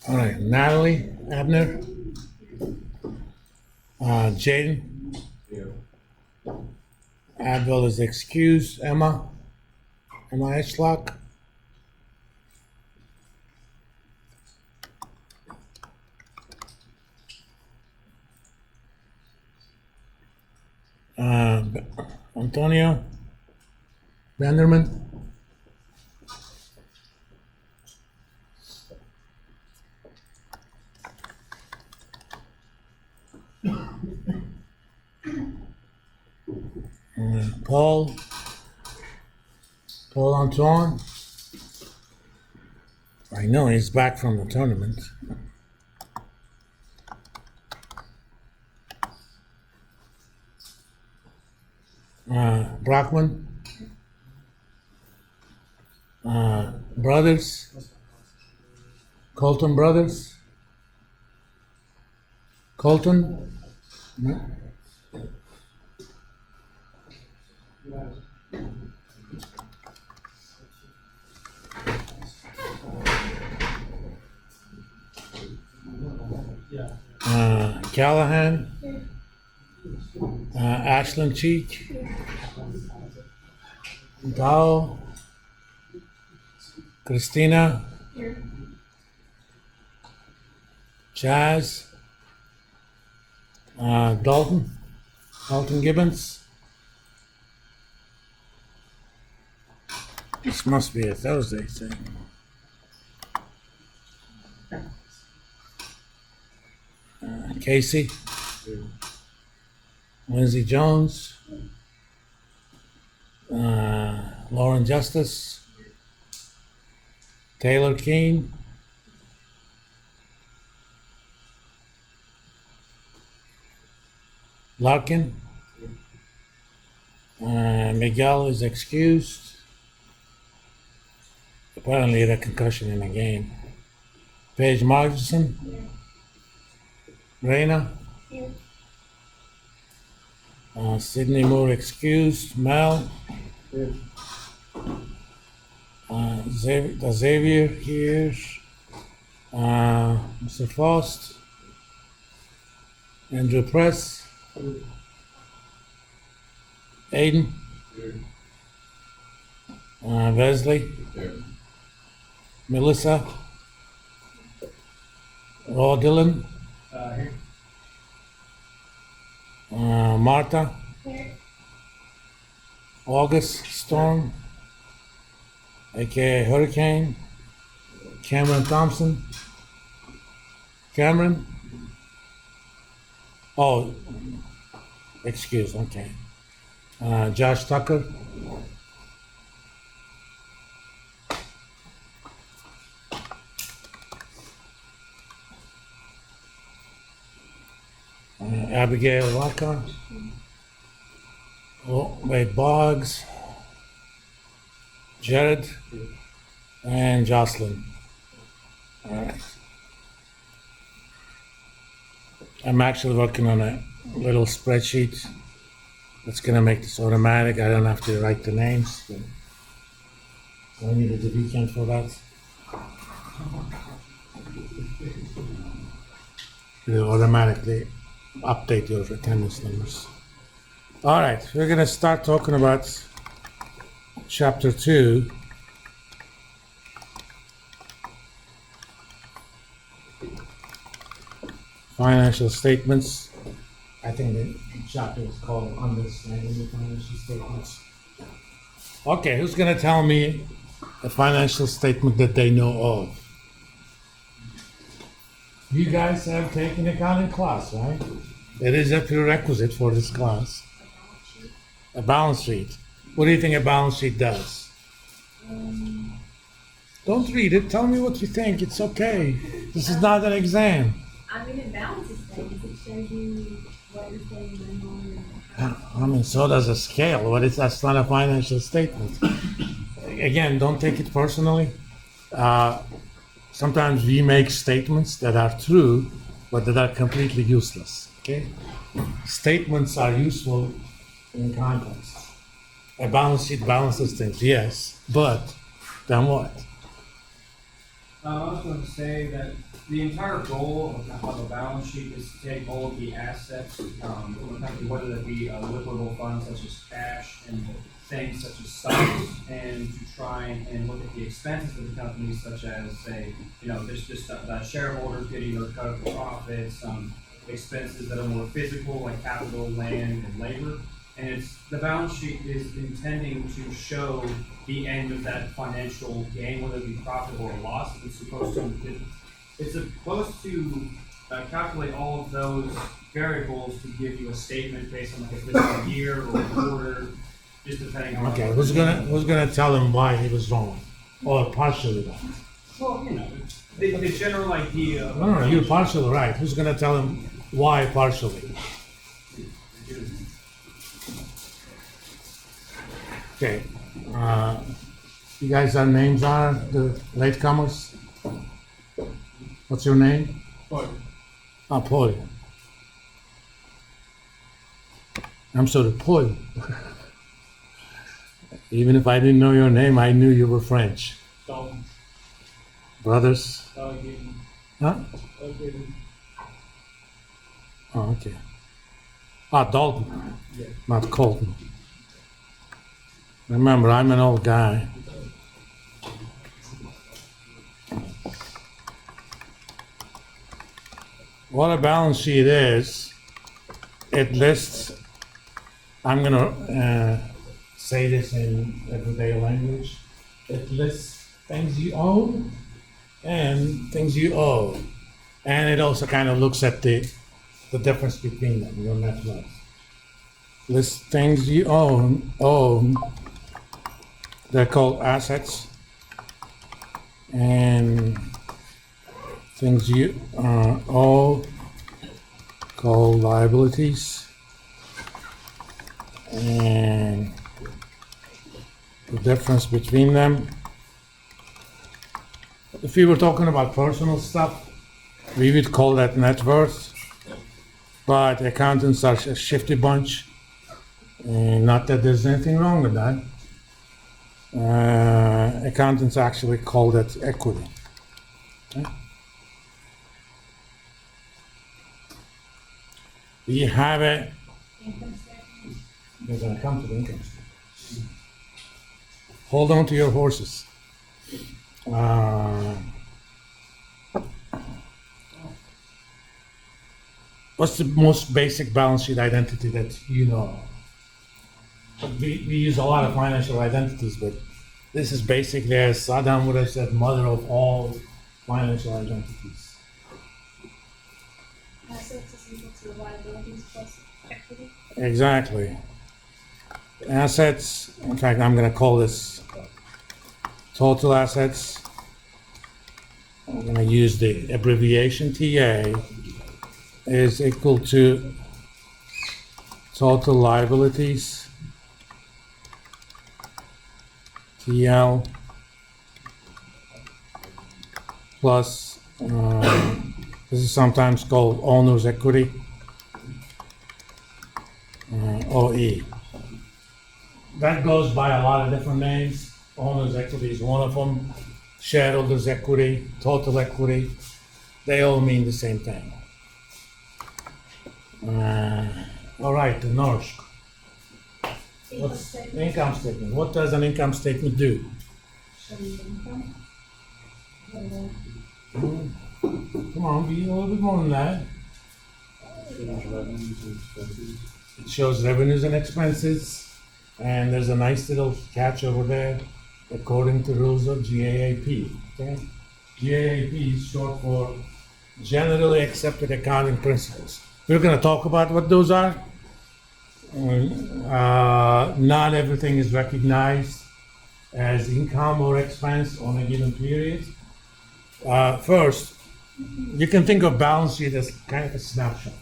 All right, Natalie Abner, Jaden, Advil is excused. Emma Eschlock, Antonio Vanderman, Paul Antoine. I know he's back from the tournament. Brockman, Brothers, Colton Brothers, Colton, no? Callahan, Ashland Cheek, Dow, Christina, Chaz, Dalton Gibbons. This must be a Thursday thing. Casey, Lindsey Jones, Lauren Justice, Taylor Keene, Larkin, Miguel is excused. Apparently, he had a concussion in the game. Paige Margison, Reina, Sydney Moore excused. Mel, Xavier here, Mr. Faust, Andrew Press, Aiden, Wesley, Melissa, Raw Dillon, Martha, August Storm, aka Hurricane, Cameron Thompson, Cameron, oh, excuse, okay, Josh Tucker, Abigail Lockhart, Wade Boggs, Jared, and Jocelyn. All right. I'm actually working on a little spreadsheet that's going to make this automatic. I don't have to write the names. So I needed the weekend for that. It'll automatically update your attendance numbers. All right, we're going to start talking about Chapter 2. Financial statements. I think the chapter is called Understanding the Financial Statements. Okay, who's going to tell me a financial statement that they know of? You guys have taken accounting class, right? It is a prerequisite for this class. A balance sheet. What do you think a balance sheet does? Don't read it. Tell me what you think. It's okay. This is not an exam. I mean, it balances things. It shows you what you're spending money on. I mean, so does a scale. That's not a financial statement. Again, don't take it personally. Sometimes we make statements that are true, but that are completely useless. Okay? Statements are useful in context. A balance sheet balances things, yes, but then what? I was going to say that the entire goal of a balance sheet is to take all of the assets from the company, whether that be liquidable funds such as cash and things such as stocks, and to try and look at the expenses of the company, such as, say, just shareholders getting their cut of the profits, expenses that are more physical, like capital, land, and labor. And the balance sheet is intending to show the end of that financial gain, whether it be profitable or loss. It's supposed to calculate all of those variables to give you a statement based on like a fiscal year or a quarter, just depending on. Okay, who's gonna tell him why he was wrong, or partially wrong? Well, the general idea. Of No, you're partially right. Who's gonna tell him why partially? Okay, you guys, our names are the latecomers. What's your name? But Paul. I'm sorry, Paul. Even if I didn't know your name, I knew you were French. Dalton, Brothers? Allegheny, Huh? Allegheny. Oh, okay. Dalton, Yeah. not Colton. Remember, I'm an old guy. What a balance sheet is, it lists, I'm gonna say this in everyday language, it lists things you own and things you owe. And it also kind of looks at the difference between them, your net worth. Lists things you own, they're called assets, and things you owe called liabilities, and the difference between them. If we were talking about personal stuff, we would call that net worth, but accountants are a shifty bunch, and not that there's anything wrong with that. Accountants actually call that equity. Okay? We have a, Income statement. we're gonna come to the income statement. Hold on to your horses. What's the most basic balance sheet identity that you know? We use a lot of financial identities, but this is basically, as Saddam would have said, mother of all financial identities. Assets is equal to the liabilities plus equity. Exactly. Assets, in fact, I'm gonna call this total assets. I'm gonna use the abbreviation TA is equal to total liabilities, TL, plus, this is sometimes called owner's equity, OE. That goes by a lot of different names. Owner's equity is one of them. Shareholders' equity, total equity, they all mean the same thing. All right, the NORSC. Income What's statement, income statement? What does an income statement do? show you income. Come on, be a little bit more than that. It shows revenues and expenses, and there's a nice little catch over there, according to rules of GAAP. Okay? GAAP is short for Generally Accepted Accounting Principles. We're going to talk about what those are. Not everything is recognized as income or expense on a given period. First, you can think of balance sheet as kind of a snapshot.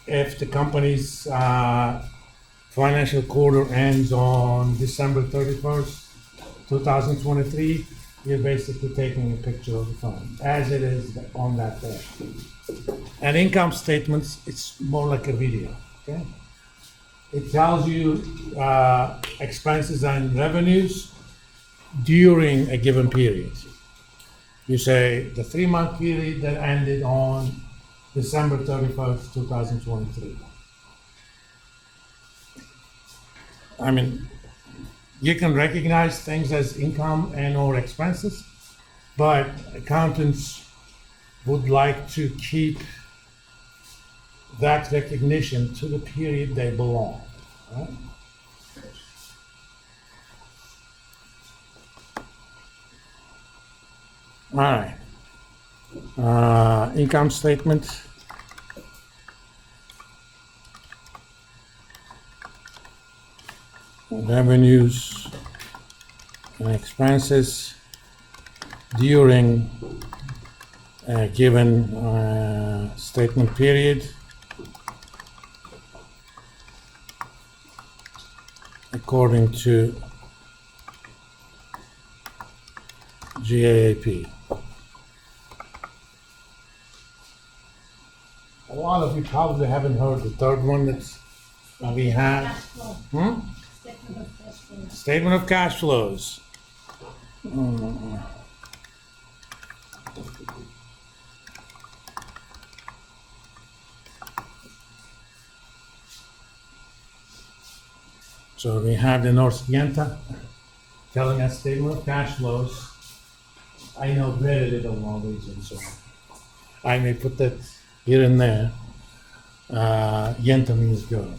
If the company's financial quarter ends on December 31st, 2023, you're basically taking a picture of the fund as it is on that day. And income statements, it's more like a video, okay? It tells you expenses and revenues during a given period. You say the 3-month period that ended on December 31st, 2023. I mean, you can recognize things as income and or expenses, but accountants would like to keep that recognition to the period they belong. Right? All right. Income statement. Revenues and expenses during a given statement period according to GAAP. A lot of you probably haven't heard the third one that's we have. Cash flow, Hmm? statement of cash flow. Statement of cash flows. So we have the North Yenta telling us statement of cash flows. I know very little Norwegian, so I may put that here and there. Yenta means girl.